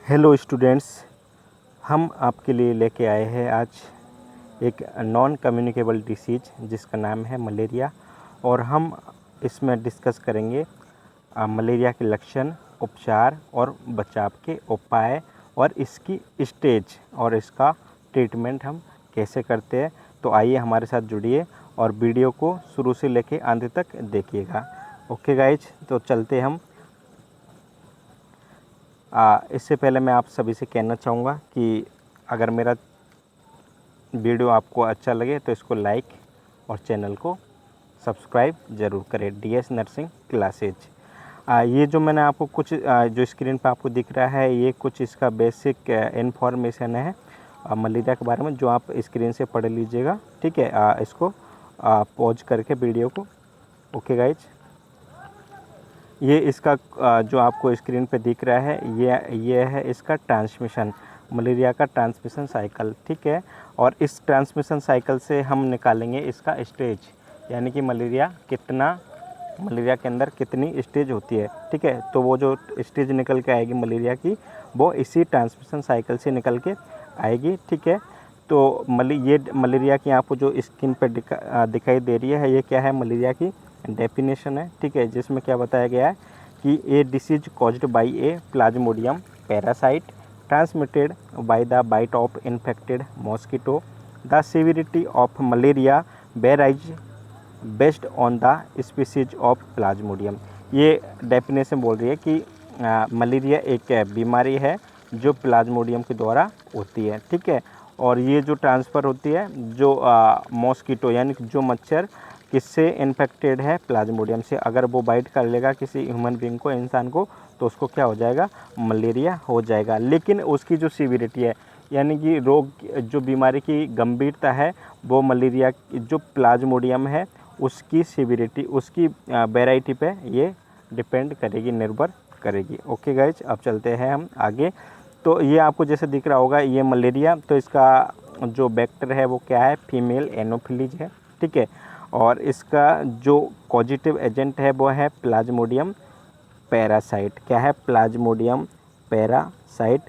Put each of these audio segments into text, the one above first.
Hello students, हम आपके लिए लेके आए हैं आज एक नॉन कम्युनिकेबल डिसीज जिसका नाम है मलेरिया। और हम इसमें डिस्कस करेंगे मलेरिया के लक्षण, उपचार और बचाव के उपाय और इसकी स्टेज और इसका ट्रीटमेंट हम कैसे करते हैं। तो आइए हमारे साथ जुड़िए और वीडियो को शुरू से लेके अंत तक देखिएगा। ओके गाइज, तो चलते हम। इससे पहले मैं आप सभी से कहना चाहूँगा कि अगर मेरा वीडियो आपको अच्छा लगे तो इसको लाइक और चैनल को सब्सक्राइब ज़रूर करें। DS nursing classes. ये जो मैंने आपको कुछ जो स्क्रीन पर आपको दिख रहा है, ये कुछ इसका बेसिक इन्फॉर्मेशन है मलेरिया के बारे में, जो आप स्क्रीन से पढ़ लीजिएगा। ठीक है, इसको पॉज करके वीडियो को। ओके गाइज, ये इसका जो आपको स्क्रीन पे दिख रहा है, ये है इसका ट्रांसमिशन, मलेरिया का ट्रांसमिशन साइकिल। ठीक है, और इस ट्रांसमिशन साइकिल से हम निकालेंगे इसका स्टेज, यानी कि मलेरिया के अंदर कितनी स्टेज होती है। ठीक है, तो वो जो स्टेज निकल के आएगी मलेरिया की, वो इसी ट्रांसमिशन साइकिल से निकल के आएगी। ठीक है, तो ये मलेरिया की आपको जो स्क्रीन पर दिखाई दे रही है, ये क्या है, मलेरिया की डेफिनेशन है। ठीक है, जिसमें क्या बताया गया है कि a disease caused by a Plasmodium parasite transmitted by the bite of infected mosquito. The severity of malaria varies based on the species of Plasmodium. ये डेफिनेशन बोल रही है कि मलेरिया एक बीमारी है जो प्लाज्मोडियम के द्वारा होती है। ठीक है, और ये जो ट्रांसफ़र होती है, जो मॉस्किटो यानी जो मच्छर किससे इन्फेक्टेड है, प्लाज्मोडियम से, अगर वो बाइट कर लेगा किसी ह्यूमन बींग को, इंसान को, तो उसको क्या हो जाएगा, मलेरिया हो जाएगा। लेकिन उसकी जो सीविरिटी है, यानी कि रोग, जो बीमारी की गंभीरता है, वो मलेरिया जो प्लाज्मोडियम है उसकी सीविरिटी, उसकी वेराइटी पे ये डिपेंड करेगी, निर्भर करेगी। ओके गाइज, अब चलते हैं हम आगे। तो ये आपको जैसे दिख रहा होगा, ये मलेरिया, तो इसका जो वेक्टर है वो क्या है, फीमेल एनोफिलीज है। ठीक है, और इसका जो कॉजिटिव एजेंट है वो है प्लाज्मोडियम पैरासाइट। क्या है, प्लाज्मोडियम पैरासाइट।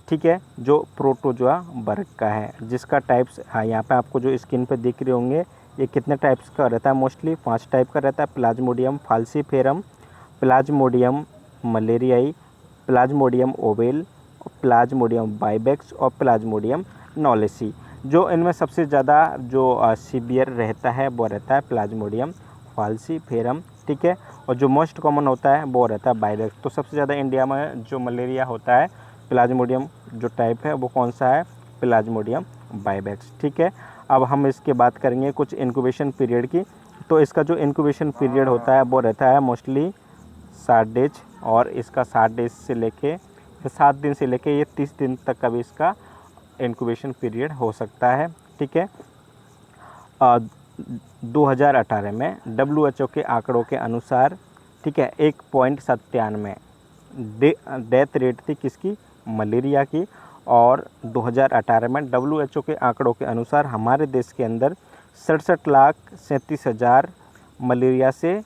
ठीक है, जो प्रोटोजोआ वर्ग का है, जिसका टाइप्स, हाँ, यहाँ पे आपको जो स्क्रीन पे दिख रहे होंगे, ये कितने टाइप्स का रहता है, मोस्टली 5 टाइप का रहता है। Plasmodium falciparum, Plasmodium malariae, Plasmodium ovale, Plasmodium vivax और प्लाज्मोडियम नॉलेसी। जो इनमें सबसे ज़्यादा जो सीवियर रहता है वो रहता है प्लाज्मोडियम फाल्सीफेरम। ठीक है, और जो मोस्ट कॉमन होता है वो रहता है बाइबेक्स। तो सबसे ज़्यादा इंडिया में जो मलेरिया होता है, प्लाज्मोडियम जो टाइप है वो कौन सा है, प्लाज्मोडियम बाइबेक्स। ठीक है, अब हम इसके बात करेंगे कुछ इंक्यूबेशन पीरियड की। तो इसका जो इंक्यूबेशन पीरियड होता है वो रहता है मोस्टली 60 डेज, और इसका 60 डेज से लेके 7 दिन से लेके ये 30 दिन तक का भी इसका इंक्यूबेशन पीरियड हो सकता है। ठीक है, 2018 में WHO के आंकड़ों के अनुसार, ठीक है, 1.97 डेथ रेट थी किसकी, मलेरिया की। और 2018 में WHO के आंकड़ों के अनुसार हमारे देश के अंदर 67,37,000 मलेरिया से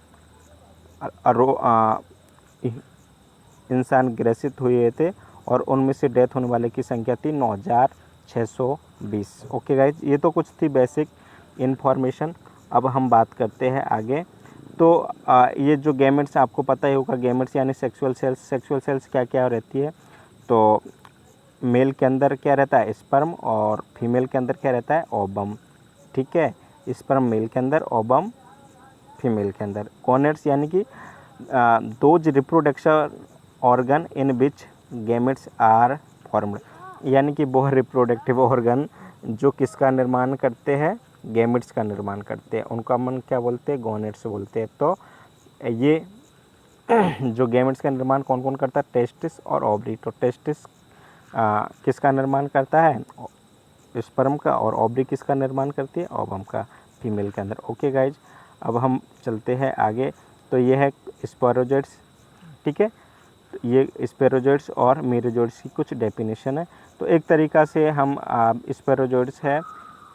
इंसान ग्रसित हुए थे, और उनमें से डेथ होने वाले की संख्या थी 9,620। ओके गाइज, ये तो कुछ थी बेसिक इन्फॉर्मेशन। अब हम बात करते हैं आगे। तो ये जो गैमेट्स, आपको पता ही होगा, गैमेट्स यानी सेक्सुअल सेल्स। सेक्सुअल सेल्स क्या क्या रहती है, तो मेल के अंदर क्या रहता है, स्पर्म, और फीमेल के अंदर क्या रहता है, ओवम। ठीक है, स्पर्म मेल के अंदर, ओवम फीमेल के अंदर। गोनेड्स यानी कि those reproduction organ in which gametes are formed, यानी कि वो रिप्रोडक्टिव ऑर्गन जो किसका निर्माण करते हैं, गैमेट्स का निर्माण करते हैं, उनका मन क्या बोलते हैं, गोनेड्स बोलते हैं। तो ये जो गैमेट्स का निर्माण कौन कौन करता है, टेस्टिस और ओवरी। तो टेस्टिस किसका निर्माण करता है, स्पर्म का, और ओवरी किसका निर्माण करती है, ओवम का, फीमेल के अंदर। ओके गाइज, अब हम चलते हैं आगे। तो ये है स्पोरोजोइट्स। ठीक है, तो ये स्पोरोजोइट्स और मेरोजोइट्स की कुछ डेफिनेशन है। तो एक तरीक़ा से हम स्पोरोजोइट्स है,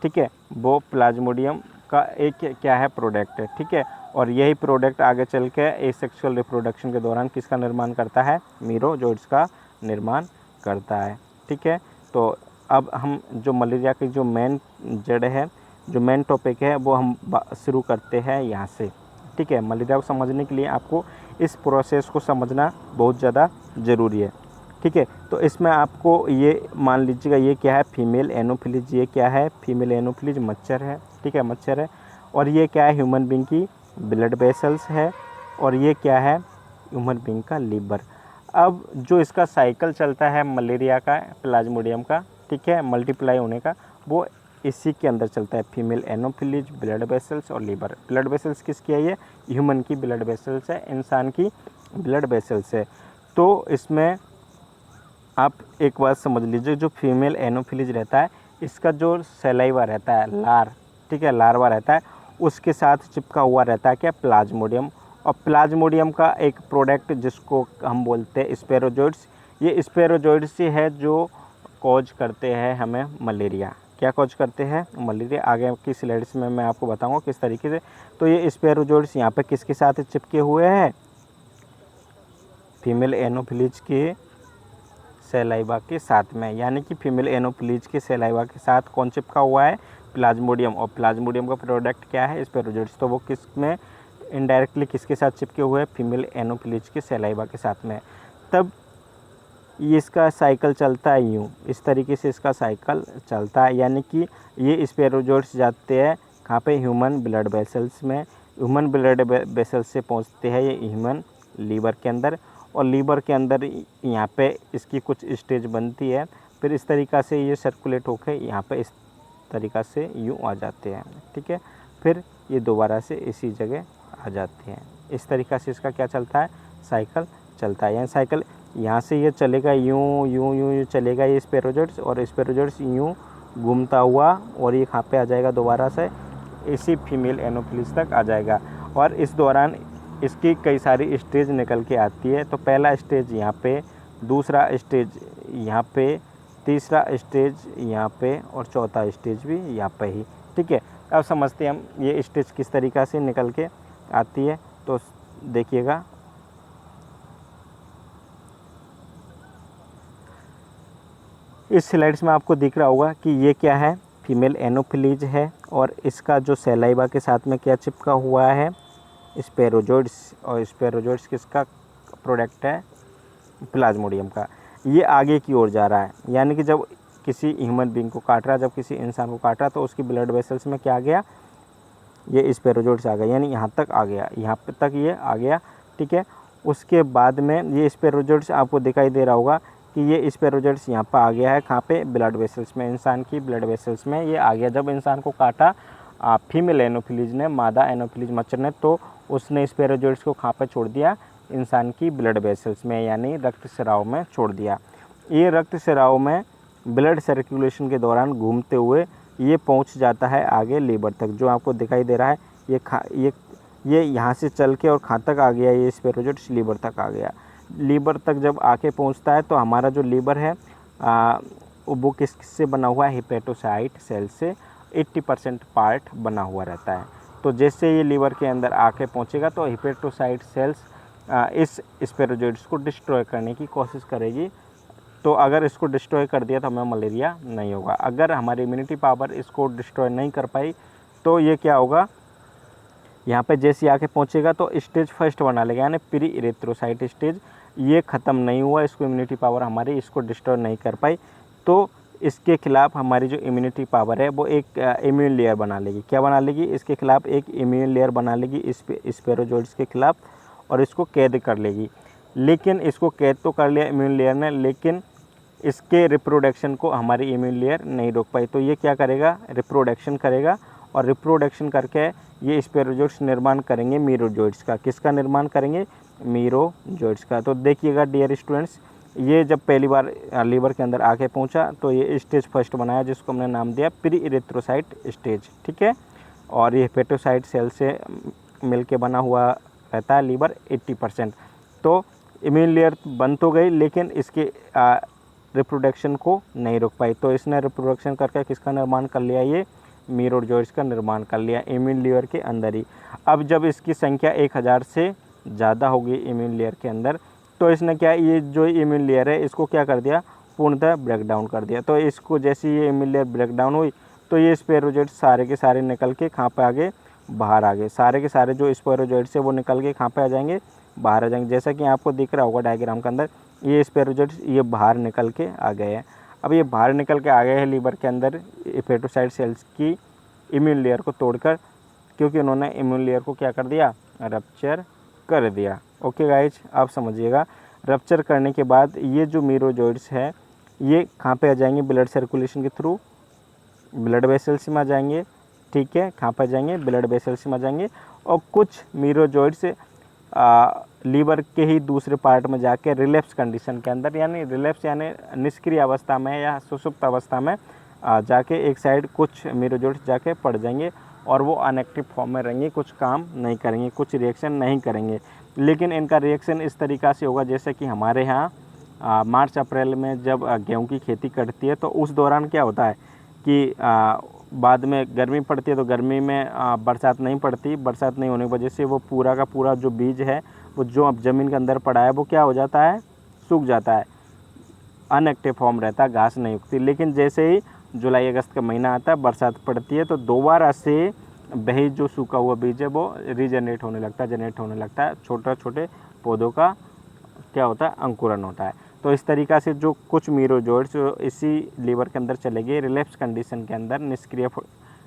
ठीक है, वो प्लाज्मोडियम का एक क्या है, प्रोडक्ट है। ठीक है, और यही प्रोडक्ट आगे चल के एसेक्सुअल रिप्रोडक्शन के दौरान किसका निर्माण करता है, मेरोजोइट्स का निर्माण करता है। ठीक है, तो अब हम जो मलेरिया की जो मेन जड़ है, जो मेन टॉपिक है, वो हम शुरू करते हैं यहाँ से। ठीक है, मलेरिया को समझने के लिए आपको इस प्रोसेस को समझना बहुत ज़्यादा ज़रूरी है। ठीक है, तो इसमें आपको ये मान लीजिएगा ये क्या है, फीमेल एनोफिलीज। ये क्या है, फीमेल एनोफिलीज मच्छर है। ठीक है, मच्छर है। और ये क्या है, ह्यूमन बीइंग की ब्लड वेसल्स है। और ये क्या है, ह्यूमन बीइंग का लीवर। अब जो इसका साइकिल चलता है मलेरिया का, प्लाज्मोडियम का, ठीक है, मल्टीप्लाई होने का, वो इसी के अंदर चलता है, फीमेल एनोफिलीज, ब्लड वेसल्स और लीवर। ब्लड वेसल्स किसकी है, ये ह्यूमन की ब्लड वेसल्स है, इंसान की ब्लड वेसल्स है। तो इसमें आप एक बात समझ लीजिए, जो फीमेल एनोफिलीज रहता है, इसका जो सलाइवा रहता है, लार, ठीक है, लार्वा रहता है, उसके साथ चिपका हुआ रहता है क्या, प्लाज्मोडियम। और प्लाज्मोडियम का एक प्रोडक्ट जिसको हम बोलते हैं स्पेरोजोइड्स, ये स्पेरोजोइड्स ही है जो कॉज करते हैं हमें मलेरिया। क्या कॉज करते हैं, मलेरिया। आगे की स्लाइड्स में मैं आपको बताऊंगा किस तरीके से। तो ये स्पेरोजोइड्स यहाँ पे किसके साथ चिपके हुए हैं, फीमेल एनोफिलीज के सलाइवा के साथ में, यानी कि फीमेल एनोफिलीज के सलाइवा के साथ कौन चिपका हुआ है, प्लाज्मोडियम। और प्लाज्मोडियम का प्रोडक्ट क्या है, स्पेरोजोइड्स। तो वो किस में इनडायरेक्टली किसके साथ चिपके हुए हैं, फीमेल एनोफिलीज के सलाइवा के साथ में। तब ये इसका साइकिल चलता है यूँ, इस तरीके से इसका साइकिल चलता है, यानी कि ये स्पेरोजोइड्स जाते हैं कहाँ पे, ह्यूमन ब्लड वेसल्स में। ह्यूमन ब्लड वेसल्स से पहुँचते हैं ये ह्यूमन लीवर के अंदर। और लीवर के अंदर यहाँ पे इसकी कुछ स्टेज बनती है, फिर इस तरीक़ा से ये सर्कुलेट होकर यहाँ पे इस तरीक़ा से यूँ आ जाते हैं। ठीक है, फिर ये दोबारा से इसी जगह आ जाते हैं। इस तरीक़ा से इसका क्या चलता है, साइकिल चलता है। यानी साइकिल यहाँ से ये चलेगा यूँ यूँ यूँ यूँ चलेगा ये स्पेरोजोइड्स, और स्पेरोजोइड्स यूँ घूमता हुआ और ये कहाँ पे आ जाएगा, दोबारा से इसी फीमेल एनोफिलीज तक आ जाएगा। और इस दौरान इसकी कई सारी स्टेज निकल के आती है। तो पहला स्टेज यहाँ पे, दूसरा स्टेज यहाँ पे, तीसरा स्टेज यहाँ पे, और चौथा स्टेज भी यहाँ पे ही। ठीक है, अब समझते हैं हम ये स्टेज किस तरीक़ा से निकल के आती है। तो देखिएगा, इस स्लाइड्स में आपको दिख रहा होगा कि ये क्या है, फीमेल एनोफिलीज है, और इसका जो सलाइवा के साथ में क्या चिपका हुआ है, स्पेरोजोइड्स। और स्पेरोजोइड्स किसका प्रोडक्ट है, प्लाज्मोडियम का। ये आगे की ओर जा रहा है, यानी कि जब किसी ह्यूमन बीइंग को काट रहा है, जब किसी इंसान को काट रहा है, तो उसकी ब्लड वेसल्स में क्या आ गया, ये स्पेरोजोइड्स आ गया, यानी यहाँ तक आ गया, यहाँ तक ये आ गया। ठीक है, उसके बाद में ये स्पेरोजोइड्स आपको दिखाई दे रहा होगा कि ये स्पेरोजोइड्स यहाँ पर आ गया है, कहाँ पे, ब्लड वेसल्स में, इंसान की ब्लड वेसल्स में ये आ गया। जब इंसान को काटा फीमेल एनोफिलीज ने, मादा एनोफिलीज मच्छर ने, तो उसने स्पेरोजोइड्स को कहाँ पे छोड़ दिया, इंसान की ब्लड वेसल्स में, यानी रक्त स्राव में छोड़ दिया। ये रक्त स्राव में ब्लड सर्कुलेशन के दौरान घूमते हुए ये पहुंच जाता है आगे लीवर तक, जो आपको दिखाई दे रहा है। ये यहाँ से चल के और कहाँ तक आ गया, ये स्पेरोजोइड्स लीवर तक आ गया। लीवर तक जब आके पहुँचता है, तो हमारा जो लीवर है वो किससे बना हुआ है, हिपेटोसाइट सेल से 80% पार्ट बना हुआ रहता है। तो जैसे ये लीवर के अंदर आके पहुँचेगा, तो हिपेटोसाइट सेल्स इस स्पेरोजोइड्स को डिस्ट्रॉय करने की कोशिश करेगी। तो अगर इसको डिस्ट्रॉय कर दिया तो हमें मलेरिया नहीं होगा। अगर हमारी इम्यूनिटी पावर इसको डिस्ट्रॉय नहीं कर पाई, तो ये क्या होगा, यहाँ पे जैसे आके पहुँचेगा तो स्टेज फर्स्ट बना लेगा, यानी प्री इरेथ्रोसाइट स्टेज। ये ख़त्म नहीं हुआ, इसको इम्यूनिटी पावर हमारी इसको डिस्ट्रॉय नहीं कर पाई, तो इसके खिलाफ हमारी जो इम्यूनिटी पावर है वो एक इम्यून लेयर बना लेगी। क्या बना लेगी, इसके खिलाफ एक इम्यून लेयर बना लेगी इस स्पेरोजोइड्स के खिलाफ, और इसको कैद कर लेगी। लेकिन इसको कैद तो कर लिया इम्यून लेयर ने, लेकिन इसके रिप्रोडक्शन को हमारी इम्यून लेयर नहीं रोक पाई। तो ये क्या करेगा, रिप्रोडक्शन करेगा, और रिप्रोडक्शन करके ये स्पेरोजोइड्स निर्माण करेंगे मीरोजोइड्स का। किसका निर्माण करेंगे, मीरोजोइड्स का। तो देखिएगा डियर स्टूडेंट्स, ये जब पहली बार लीवर के अंदर आके पहुंचा, तो ये स्टेज फर्स्ट बनाया, जिसको हमने नाम दिया प्री इरेथ्रोसाइट स्टेज। ठीक है, और ये हेपेटोसाइट सेल से मिलके बना हुआ रहता है लीवर 80%। तो इम्यून लेयर बन तो गई, लेकिन इसके रिप्रोडक्शन को नहीं रोक पाई। तो इसने रिप्रोडक्शन करके किसका निर्माण कर लिया, ये मीरोजोइड्स का निर्माण कर लिया इम्यून लेयर के अंदर ही। अब जब इसकी संख्या 1000 से ज़्यादा होगी इम्यून लेयर के अंदर, तो इसने क्या, ये जो इम्यून लेयर है इसको क्या कर दिया, पूर्णतः ब्रेक डाउन कर दिया। तो इसको जैसे ये इम्यून लेयर ब्रेक डाउन हुई तो ये स्पोरोजोइट सारे के सारे निकल के कहाँ पे आ गए, बाहर आ गए। सारे के सारे जो स्पोरोजोइट्स है वो निकल के कहाँ पे आ जाएंगे, बाहर आ जाएंगे। जैसा कि आपको दिख रहा होगा डायग्राम के अंदर, ये स्पोरोजोइट्स ये बाहर निकल के आ गए हैं। अब ये बाहर निकल के आ गए हैं लीवर के अंदर हेपेटोसाइट सेल्स की इम्यून लेयर को तोड़कर, क्योंकि उन्होंने इम्यून लेयर को क्या कर दिया, रप्चर कर दिया। ओके गाइज, आप समझिएगा। रप्चर करने के बाद ये जो मीरोजोइड्स है ये कहाँ पे आ जाएंगे, ब्लड सर्कुलेशन के थ्रू ब्लड वेसल्स में आ जाएंगे। ठीक है, कहाँ पर जाएंगे, ब्लड वेसल्स में आ जाएंगे। और कुछ मीरोजोइड्स लीवर के ही दूसरे पार्ट में जाके रिलैप्स कंडीशन के अंदर, यानी रिलैप्स यानी निष्क्रिय अवस्था में या सुषुप्त अवस्था में जाके एक साइड कुछ मीरोजोइड्स जाके पड़ जाएंगे और वो अनएक्टिव फॉर्म में रहेंगे, कुछ काम नहीं करेंगे, कुछ रिएक्शन नहीं करेंगे। लेकिन इनका रिएक्शन इस तरीक़ा से होगा जैसे कि हमारे यहाँ मार्च अप्रैल में जब गेहूँ की खेती करती है तो उस दौरान क्या होता है कि बाद में गर्मी पड़ती है, तो गर्मी में बरसात नहीं पड़ती। बरसात नहीं होने की वजह से वो पूरा का पूरा जो बीज है वो जो अब ज़मीन के अंदर पड़ा है वो क्या हो जाता है, सूख जाता है, अनएक्टिव फॉर्म रहता है, घास नहीं उगती। लेकिन जैसे ही जुलाई अगस्त का महीना आता है, बरसात पड़ती है, तो दोबारा से वही जो सूखा हुआ बीज है वो रीजनरेट होने लगता है, जनरेट होने लगता है। छोटे छोटे पौधों का क्या होता है, अंकुरन होता है। तो इस तरीक़ा से जो कुछ मीरोजोइड्स इसी लीवर के अंदर चले गए रिलैप्स कंडीशन के अंदर,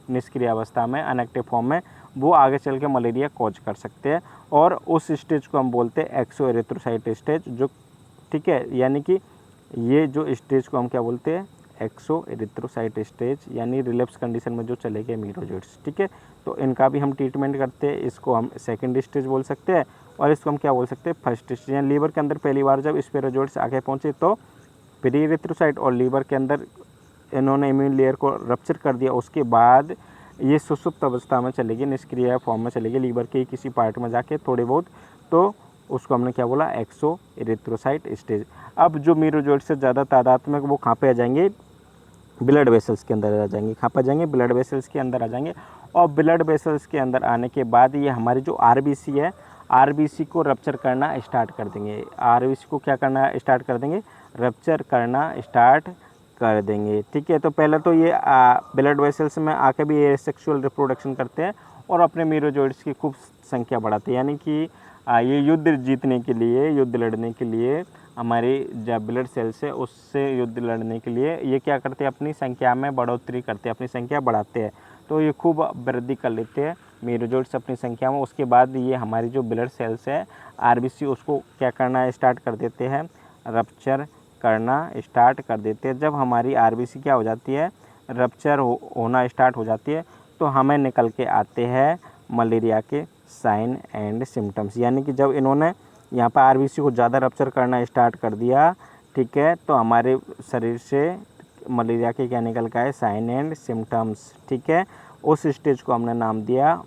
निष्क्रिय अवस्था में, अनएक्टिव फॉर्म में, वो आगे चल के मलेरिया कॉज कर सकते हैं। और उस स्टेज को हम बोलते हैं एक्सो एरिथ्रोसाइट स्टेज, जो ठीक है, यानी कि ये जो स्टेज को हम क्या बोलते हैं, एक्सो एरिथ्रोसाइट स्टेज, यानी रिलैप्स कंडीशन में जो चले गए मीरोजोइड्स। ठीक है, तो इनका भी हम ट्रीटमेंट करते हैं। इसको हम सेकेंड स्टेज बोल सकते हैं और इसको हम क्या बोल सकते हैं, फर्स्ट स्टेज। यानी लीवर के अंदर पहली बार जब स्पोरोजोइड्स आगे पहुँचे तो प्री एरिथ्रोसाइट और लीवर के अंदर इन्होंने इम्यून लेयर को रप्चर कर दिया। उसके बाद ये सुषुप्त अवस्था में चलेगी, निष्क्रिय फॉर्म में चलेगी लीवर के किसी पार्ट में जाके थोड़े बहुत, तो उसको हमने क्या बोला, एक्सो एरिथ्रोसाइट स्टेज। अब जो मीरोजोइड्स से ज़्यादा तादाद में वो कहाँ पे आ जाएंगे, ब्लड वेसल्स के अंदर आ जाएंगे। कहाँ पर जाएंगे, ब्लड वेसल्स के अंदर आ जाएंगे। और ब्लड वेसल्स के अंदर आने के बाद ये हमारी जो आरबीसी है, आरबीसी को रप्चर करना स्टार्ट कर देंगे। आरबीसी को क्या करना स्टार्ट कर देंगे, रप्चर करना स्टार्ट कर देंगे। ठीक है, तो पहले तो ये ब्लड वेसल्स में आके भी ये सेक्सुअल रिप्रोडक्शन करते हैं और अपने मीरोजोइड्स की खूब संख्या बढ़ाते हैं। यानी कि ये युद्ध जीतने के लिए, युद्ध लड़ने के लिए, हमारी जो ब्लड सेल्स है उससे युद्ध लड़ने के लिए ये क्या करते हैं, अपनी संख्या में बढ़ोतरी करते हैं, अपनी संख्या बढ़ाते हैं। तो ये खूब वृद्धि कर लेते हैं मीरोजोइड्स अपनी संख्या में। उसके बाद ये हमारी जो ब्लड सेल्स है आरबीसी, उसको क्या करना स्टार्ट कर देते हैं, रप्चर करना स्टार्ट कर देते हैं। जब हमारी आरबीसी क्या हो जाती है, रप्चर होना स्टार्ट हो जाती है, तो हमें निकल के आते हैं मलेरिया के साइन एंड सिम्टम्स। यानी कि जब इन्होंने यहाँ पर आरबीसी को ज़्यादा रप्चर करना स्टार्ट कर दिया, ठीक है, तो हमारे शरीर से मलेरिया के क्या निकल का है, साइन एंड सिम्टम्स। ठीक है, उस स्टेज को हमने नाम दिया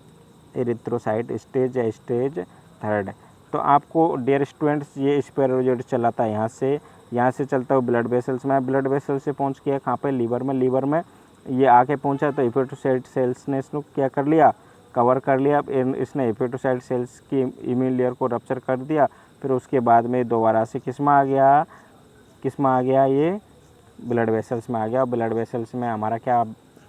एरिथ्रोसाइट स्टेज या स्टेज थर्ड। तो आपको डियर स्टूडेंट्स ये स्पोरोजोइड चला था यहाँ से चलता हुआ ब्लड वेसल्स में, ब्लड वेसल से पहुँच गया कहाँ पे, लीवर में। लीवर में ये आके पहुँचा तो हेपेटोसाइट सेल्स ने इसको क्या कर लिया, कवर कर लिया। इसने हेपेटोसाइट सेल्स की इम्यून लेयर को रप्चर कर दिया। फिर उसके बाद में दोबारा से किस में आ गया, ये ब्लड वेसल्स में आ गया। ब्लड वेसल्स में हमारा क्या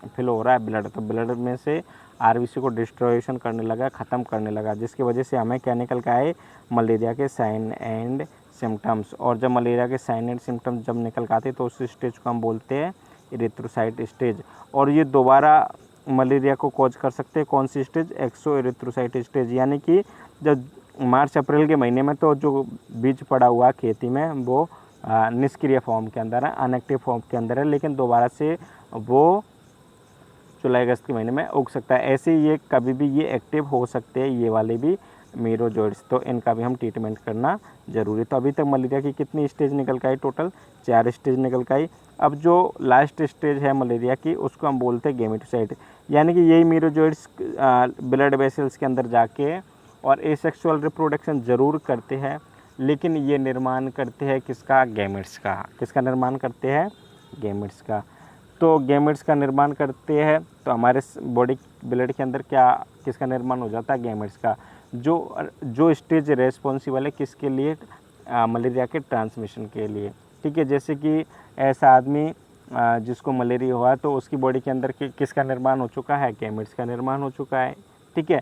फिल हो रहा है, ब्लड। तो ब्लड में से आरबीसी को डिस्ट्रॉयशन करने लगा, ख़त्म करने लगा, जिसकी वजह से हमें क्या निकल के आए, मलेरिया के साइन एंड सिम्टम्स। और जब मलेरिया के साइन एंड सिम्टम्स जब निकल के आते तो उस स्टेज को हम बोलते हैं एरिथ्रोसाइट स्टेज। और ये दोबारा मलेरिया को कॉज कर सकते हैं, कौन सी स्टेज, एक्सो एरिथ्रोसाइट स्टेज। यानी कि जब मार्च अप्रैल के महीने में तो जो बीज पड़ा हुआ खेती में वो निष्क्रिय फॉर्म के अंदर है, अनएक्टिव फॉर्म के अंदर है, लेकिन दोबारा से वो जुलाई अगस्त के महीने में उग सकता है। ऐसे ये कभी भी ये एक्टिव हो सकते हैं, ये वाले भी मीरोजोइड्स। तो इनका भी हम ट्रीटमेंट करना ज़रूरी। तो अभी तक मलेरिया की कितनी स्टेज निकल के आई, टोटल 4 स्टेज निकल के आई। अब जो लास्ट स्टेज है मलेरिया की उसको हम बोलते हैं गेमेटोसाइट। यानी कि यही मीरोजोइड्स ब्लड वेसल्स के अंदर जाके और एसेक्सुअल रिप्रोडक्शन ज़रूर करते हैं, लेकिन ये निर्माण करते हैं किसका, गैमेट्स का। किसका निर्माण करते हैं, गैमेट्स का। तो गैमेट्स का निर्माण करते हैं तो हमारे बॉडी ब्लड के अंदर क्या किसका निर्माण हो जाता है, गैमेट्स का। जो स्टेज रेस्पॉन्सिबल है किसके लिए, मलेरिया के ट्रांसमिशन के लिए। ठीक है, जैसे कि ऐसा आदमी जिसको मलेरिया हुआ तो उसकी बॉडी के अंदर किसका निर्माण हो चुका है, गैमेट्स का निर्माण हो चुका है। ठीक है,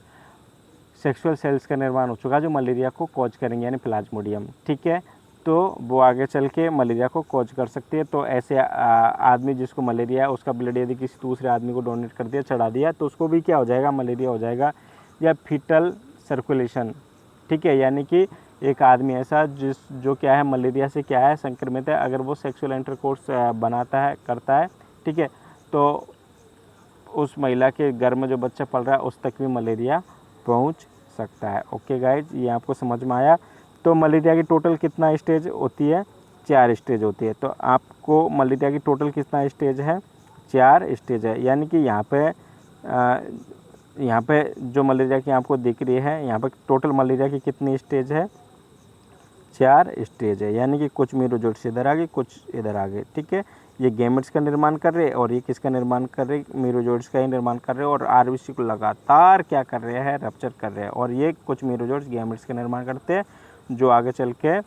सेक्सुअल सेल्स का निर्माण हो चुका है जो मलेरिया को कॉज करेंगे, यानी प्लाज्मोडियम। ठीक है, तो वो आगे चल के मलेरिया को कॉज कर सकती है। तो ऐसे आदमी जिसको मलेरिया है उसका ब्लड यदि किसी दूसरे आदमी को डोनेट कर दिया, चढ़ा दिया, तो उसको भी क्या हो जाएगा, मलेरिया हो जाएगा, या फीटल सर्कुलेशन। ठीक है, यानी कि एक आदमी ऐसा जो क्या है, मलेरिया से क्या है, संक्रमित है, अगर वो सेक्सुअल इंटरकोर्स बनाता है, करता है, ठीक है, तो उस महिला के घर में जो बच्चा पल रहा है उस तक भी मलेरिया पहुंच सकता है। ओके गाइज, ये आपको समझ में आया। तो मलेरिया की टोटल कितना स्टेज होती है, 4 स्टेज होती है। तो आपको मलेरिया की टोटल कितना स्टेज है, 4 स्टेज है। यानी कि यहाँ पे जो मलेरिया की आपको दिख रही है, यहाँ पे टोटल मलेरिया की कितनी स्टेज है, 4 स्टेज है। यानी कि कुछ मीरोजोइट्स इधर आ गए, कुछ इधर आ गए। ठीक है, ये गैमेट्स का निर्माण कर रहे हैं और ये किसका निर्माण कर रहे हैं, मीरोजोइट्स का ही निर्माण कर रहे हैं, और आरबीसी को लगातार क्या कर रहे हैं, रप्चर कर रहे हैं, और ये कुछ मीरोजोइट्स गैमेट्स का निर्माण करते हैं जो आगे चल के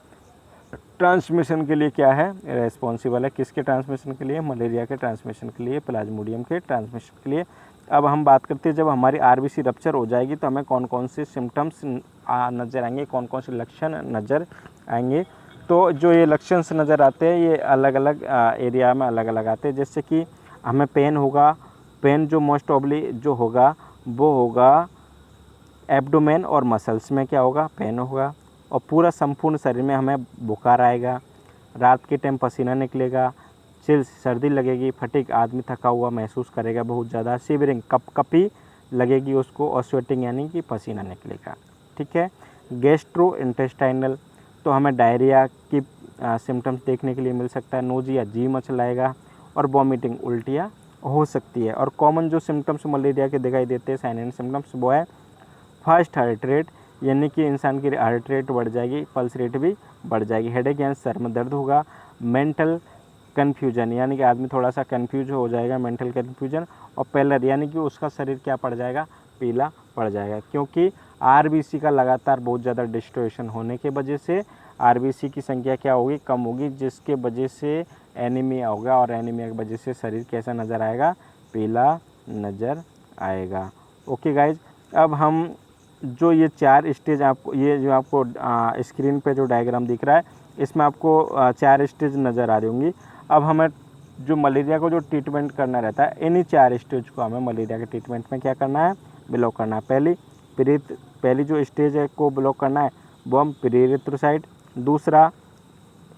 ट्रांसमिशन के लिए क्या है, रेस्पॉन्सिबल है। किसके ट्रांसमिशन के लिए, मलेरिया के ट्रांसमिशन के लिए, प्लाज्मोडियम के ट्रांसमिशन के लिए। अब हम बात करते हैं जब हमारी आरबीसी रप्चर हो जाएगी तो हमें कौन कौन से सिम्टम्स नज़र आएंगे, कौन कौन से लक्षण नज़र आएंगे। तो जो ये लक्षण नज़र आते हैं ये अलग अलग एरिया में अलग अलग आते हैं। जैसे कि हमें पेन होगा, पेन जो मोस्ट ऑब्ली जो होगा वो होगा एब्डोमेन और मसल्स में क्या होगा, पेन होगा, और पूरा संपूर्ण शरीर में हमें बुखार आएगा, रात के टाइम पसीना निकलेगा, चिल्स सर्दी लगेगी, फटीग, आदमी थका हुआ महसूस करेगा बहुत ज़्यादा, शिवरिंग कपकपी लगेगी उसको, और स्वेटिंग यानी कि पसीना निकलेगा। ठीक है, गैस्ट्रो इंटेस्टाइनल, तो हमें डायरिया की सिम्टम्स देखने के लिए मिल सकता है, नोजिया, जी मचलाएगा, और वॉमिटिंग, उल्टियाँ हो सकती है। और कॉमन जो सिम्टम्स मलेरिया के दिखाई देते हैं, साइन एंड सिम्टम्स, वो है फास्ट हार्ट रेट, यानी कि इंसान की हार्ट रेट बढ़ जाएगी, पल्स रेट भी बढ़ जाएगी, हेडेक यानी सर में दर्द होगा, मेंटल कन्फ्यूजन, यानी कि आदमी थोड़ा सा कन्फ्यूज हो जाएगा, मेंटल कन्फ्यूजन, और पैलर यानी कि उसका शरीर क्या पड़ जाएगा, पीला पड़ जाएगा, क्योंकि आरबीसी का लगातार बहुत ज़्यादा डिस्ट्रोएशन होने के वजह से आरबीसी की संख्या क्या होगी, कम होगी, जिसके वजह से एनीमिया होगा, और एनीमिया की वजह से शरीर कैसा नज़र आएगा, पीला नज़र आएगा। ओके गाइज, अब हम जो ये 4 स्टेज आपको, ये जो आपको स्क्रीन पे जो डायग्राम दिख रहा है इसमें आपको 4 स्टेज नज़र आ रही होंगी। अब हमें जो मलेरिया को जो ट्रीटमेंट करना रहता है, इन्हीं 4 स्टेज को हमें मलेरिया के ट्रीटमेंट में क्या करना है, ब्लॉक करना है। पहली जो स्टेज है को ब्लॉक करना है वो हम प्री-इरिथ्रोसाइट, दूसरा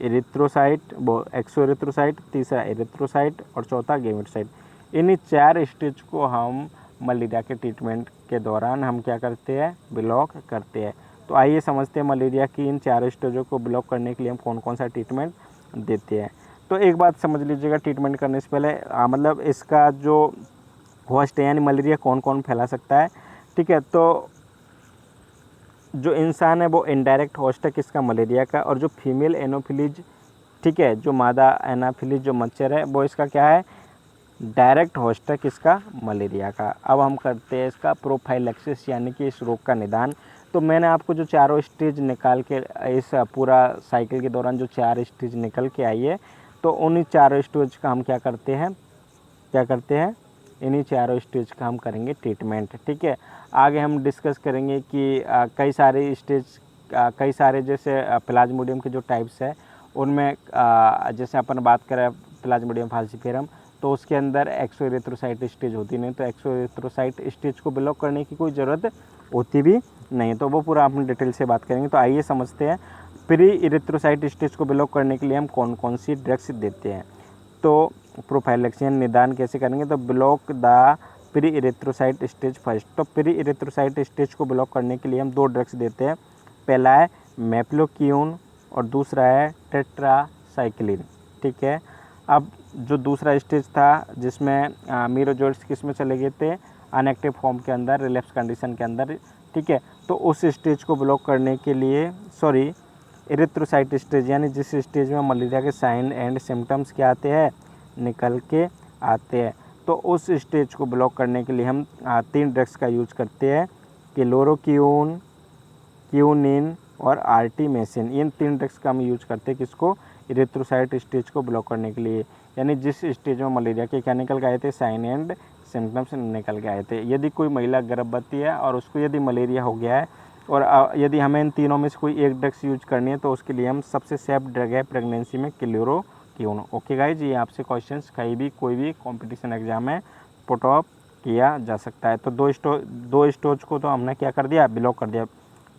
इरिथ्रोसाइट, वो एक्सोइरिथ्रोसाइट, तीसरा इरिथ्रोसाइट, और चौथा गैमेटोसाइट। इन्हीं 4 स्टेज को हम मलेरिया के ट्रीटमेंट के दौरान हम क्या करते हैं, ब्लॉक करते हैं। तो आइए समझते हैं मलेरिया की इन 4 स्टेजों को ब्लॉक करने के लिए हम कौन कौन सा ट्रीटमेंट देते हैं। तो एक बात समझ लीजिएगा, ट्रीटमेंट करने से पहले मतलब इसका जो होस्ट है यानी मलेरिया कौन कौन फैला सकता है। ठीक है, तो जो इंसान है वो इनडायरेक्ट होस्ट है किसका, मलेरिया का, और जो फीमेल एनोफिलीज, ठीक है, जो मादा एनाफिलीज जो मच्छर है वो इसका क्या है, डायरेक्ट होस्ट है किसका, मलेरिया का। अब हम करते हैं इसका प्रोफाइलैक्सिस, यानी कि इस रोग का निदान। तो मैंने आपको जो 4 स्टेज निकाल के, इस पूरा साइकिल के दौरान जो 4 स्टेज निकल के आई है, तो उन्हीं 4 स्टेज का हम क्या करते हैं, इन्हीं 4 स्टेज का हम करेंगे ट्रीटमेंट। ठीक है, आगे हम डिस्कस करेंगे कि कई सारे जैसे प्लाज्मोडियम के जो टाइप्स है उनमें जैसे अपन बात करें प्लाज्मोडियम फाल्सिफेरम, तो उसके अंदर एक्सोइरिथ्रोसाइट स्टेज होती नहीं, तो एक्सोइरिथ्रोसाइट स्टेज को ब्लॉक करने की कोई ज़रूरत होती भी नहीं, तो वो पूरा हम डिटेल से बात करेंगे। तो आइए समझते हैं प्री इरिथ्रोसाइट स्टेज को ब्लॉक करने के लिए हम कौन कौन सी ड्रग्स देते हैं। तो प्रोफाइलैक्सिस निदान कैसे करेंगे, तो block the pre erythrocyte stage first. तो प्री इरिथ्रोसाइट स्टेज को ब्लॉक करने के लिए हम 2 ड्रग्स देते हैं, पहला है मेफ्लोक्यून और दूसरा है टेट्रासाइक्लिन। ठीक है, अब जो दूसरा स्टेज था जिसमें मीरोजोइट्स किस में चले गए थे, अनएक्टिव फॉर्म के अंदर, रिलैप्स कंडीशन के अंदर। ठीक है, तो उस स्टेज को ब्लॉक करने के लिए इरिथ्रोसाइट स्टेज, यानी जिस स्टेज में मलेरिया के साइन एंड सिम्टम्स क्या आते हैं, निकल के आते हैं, तो उस स्टेज को ब्लॉक करने के लिए हम 3 ड्रग्स का यूज करते हैं, क्लोरोक्यून, क्यूनिन और आर्टीमेसिन, इन 3 ड्रग्स का हम यूज करते हैं किसको, इरिथ्रोसाइट स्टेज को ब्लॉक करने के लिए। यानी जिस स्टेज में मलेरिया के क्या निकल के आए थे, साइन एंड सिम्टम्स निकल के आए थे। यदि कोई महिला गर्भवती है और उसको यदि मलेरिया हो गया है और यदि हमें इन तीनों में से कोई एक ड्रग्स यूज करनी है तो उसके लिए हम सबसे सेफ ड्रग है प्रेगनेंसी में क्लोरोक्विन। ओके गाइज, ये आपसे क्वेश्चंस कहीं भी कोई भी कंपटीशन एग्जाम में पुट ऑफ किया जा सकता है। तो दो स्टेज को तो हमने क्या कर दिया, ब्लॉक कर दिया,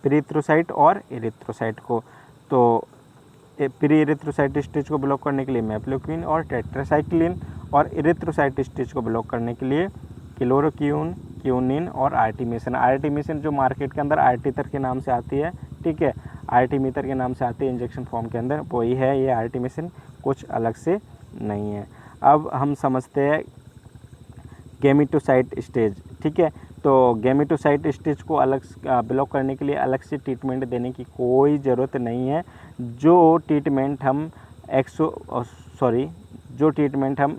प्रीइरिथ्रोसाइट और इरिथ्रोसाइट को। तो प्रीइरिथ्रोसाइट स्टेज को ब्लॉक करने के लिए मैप्लोक्विन और टेट्रासाइक्लिन, और इरिथ्रोसाइट स्टेज को ब्लॉक करने के लिए क्लोरोक्विन, क्यूनिन और आर्टीमेसिन। आर्टीमेसिन जो मार्केट के अंदर आर्टीतर के नाम से आती है, ठीक है, आर्टीमीटर के नाम से आती है इंजेक्शन फॉर्म के अंदर, वही है ये आर्टीमेसिन, कुछ अलग से नहीं है। अब हम समझते हैं गैमेटोसाइट स्टेज, ठीक है। तो गैमेटोसाइट स्टेज को अलग ब्लॉक करने के लिए अलग से ट्रीटमेंट देने की कोई ज़रूरत नहीं है। जो ट्रीटमेंट हम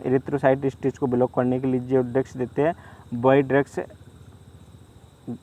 इरिथ्रोसाइट स्टेज को ब्लॉक करने के लिए जो ड्रग्स देते हैं, वही ड्रग्स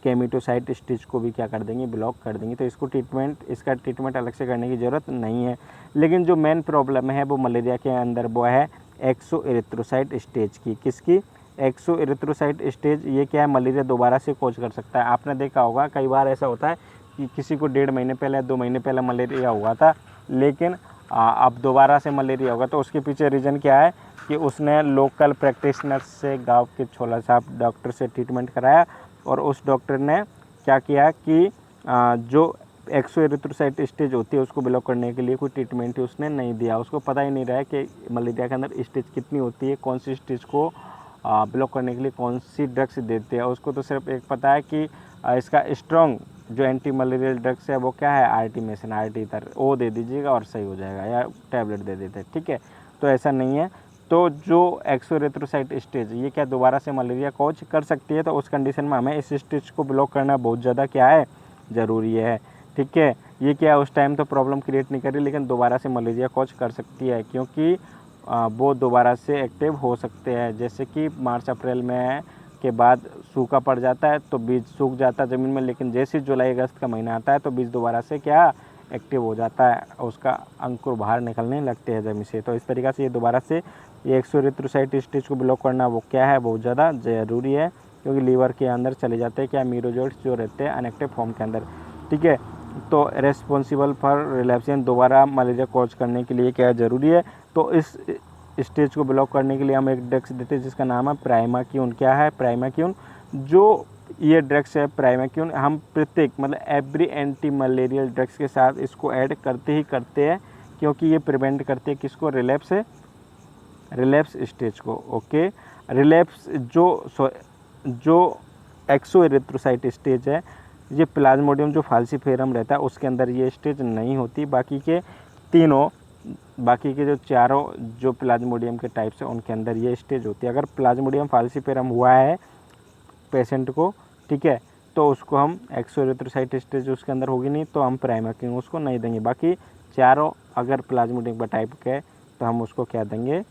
गैमेटोसाइट स्टेज को भी क्या कर देंगे, ब्लॉक कर देंगे। तो इसका ट्रीटमेंट अलग से करने की ज़रूरत नहीं है। लेकिन जो मेन प्रॉब्लम है वो मलेरिया के अंदर वो है एक्सोइरिथ्रोसाइट स्टेज की। किसकी, एक्सोइरिथ्रोसाइट स्टेज। ये क्या है, मलेरिया दोबारा से कॉज कर सकता है। आपने देखा होगा कई बार ऐसा होता है कि किसी को 1.5 महीने पहले 2 महीने पहले मलेरिया हुआ था, लेकिन अब दोबारा से मलेरिया होगा। तो उसके पीछे रीज़न क्या है कि उसने लोकल प्रैक्टिशनर से, गांव के छोला साहब डॉक्टर से ट्रीटमेंट कराया, और उस डॉक्टर ने क्या किया कि जो एक्सोइरिथ्रोसाइट स्टेज होती है उसको ब्लॉक करने के लिए कोई ट्रीटमेंट ही उसने नहीं दिया। उसको पता ही नहीं रहा है कि मलेरिया के अंदर स्टेज कितनी होती है, कौन सी स्टेज को ब्लॉक करने के लिए कौन सी ड्रग्स देते हैं। उसको तो सिर्फ एक पता है कि इसका स्ट्रॉन्ग जो एंटी मलेरियल ड्रग्स है वो क्या है, आर्टीमेसिन, आर्टीतर, वो दे दीजिएगा और सही हो जाएगा, या टैबलेट दे देते हैं, ठीक है। तो ऐसा नहीं है। तो जो एक्सोइरिथ्रोसाइट स्टेज, ये क्या दोबारा से मलेरिया कॉज कर सकती है। तो उस कंडीशन में हमें इस स्टेज को ब्लॉक करना बहुत ज़्यादा क्या है, ज़रूरी है, ठीक है। ये क्या उस टाइम तो प्रॉब्लम क्रिएट नहीं करी, लेकिन दोबारा से मलेरिया कॉज कर सकती है, क्योंकि वो दोबारा से एक्टिव हो सकते हैं। जैसे कि मार्च अप्रैल में के बाद सूखा पड़ जाता है तो बीज सूख जाता है ज़मीन में, लेकिन जैसे जुलाई अगस्त का महीना आता है तो बीज दोबारा से क्या एक्टिव हो जाता है, उसका अंकुर बाहर निकलने लगते हैं ज़मीन से। तो इस तरीक़े से ये दोबारा से ये एक्सोइरिथ्रोसाइट स्टेज को ब्लॉक करना वो क्या है, बहुत ज़्यादा ज़रूरी है, क्योंकि लीवर के अंदर चले जाते हैं क्या, मीरोजोइड्स जो रहते हैं अनएक्टिव फॉर्म के अंदर, ठीक है। तो रेस्पॉन्सिबल फॉर रिलैप्सिंग, दोबारा मलेरिया कॉज करने के लिए क्या ज़रूरी है। तो इस स्टेज को ब्लॉक करने के लिए हम एक ड्रग्स देते हैं जिसका नाम है प्राइमाक्यून। क्या है, प्राइमाक्यून। जो ये ड्रग्स है प्राइमाक्यून, हम प्रत्येक मतलब एवरी एंटी मलेरियल ड्रग्स के साथ इसको ऐड करते ही करते हैं, क्योंकि ये प्रिवेंट करते हैं किसको, रिलैप्स स्टेज को। ओके, रिलैप्स जो एक्सोइरिथ्रोसाइट स्टेज है, ये प्लाज्मोडियम जो फाल्सिफेरम रहता है उसके अंदर ये स्टेज नहीं होती। बाकी के जो चारों जो प्लाज्मोडियम के टाइप्स हैं उनके अंदर ये स्टेज होती है। अगर प्लाज्मोडियम फाल्सिफेरम हुआ है पेशेंट को, ठीक है, तो उसको हम एक्सोइरिथ्रोसाइट स्टेज उसके अंदर होगी नहीं, तो हम प्राइमाक्यून उसको नहीं देंगे। बाकी चारों अगर प्लाज्मोडियम टाइप के तो हम उसको क्या देंगे,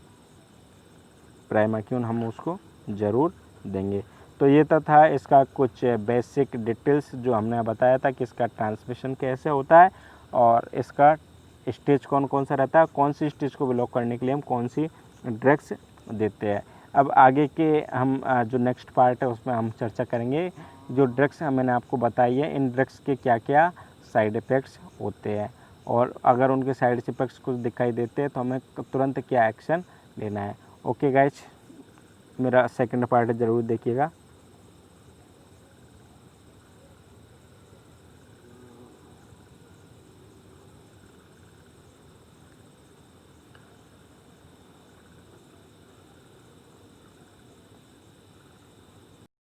प्राइमाक्यून हम उसको ज़रूर देंगे। तो ये तो था इसका कुछ बेसिक डिटेल्स जो हमने बताया था कि इसका ट्रांसमिशन कैसे होता है और इसका स्टेज कौन कौन सा रहता है, कौन सी स्टेज को ब्लॉक करने के लिए हम कौन सी ड्रग्स देते हैं। अब आगे के हम जो नेक्स्ट पार्ट है उसमें हम चर्चा करेंगे जो ड्रग्स मैंने आपको बताई है, इन ड्रग्स के क्या क्या साइड इफ़ेक्ट्स होते हैं, और अगर उनके साइड इफ़ेक्ट्स कुछ दिखाई देते हैं तो हमें तुरंत क्या एक्शन लेना है। ओके गाइज, मेरा सेकंड पार्ट ज़रूर देखिएगा।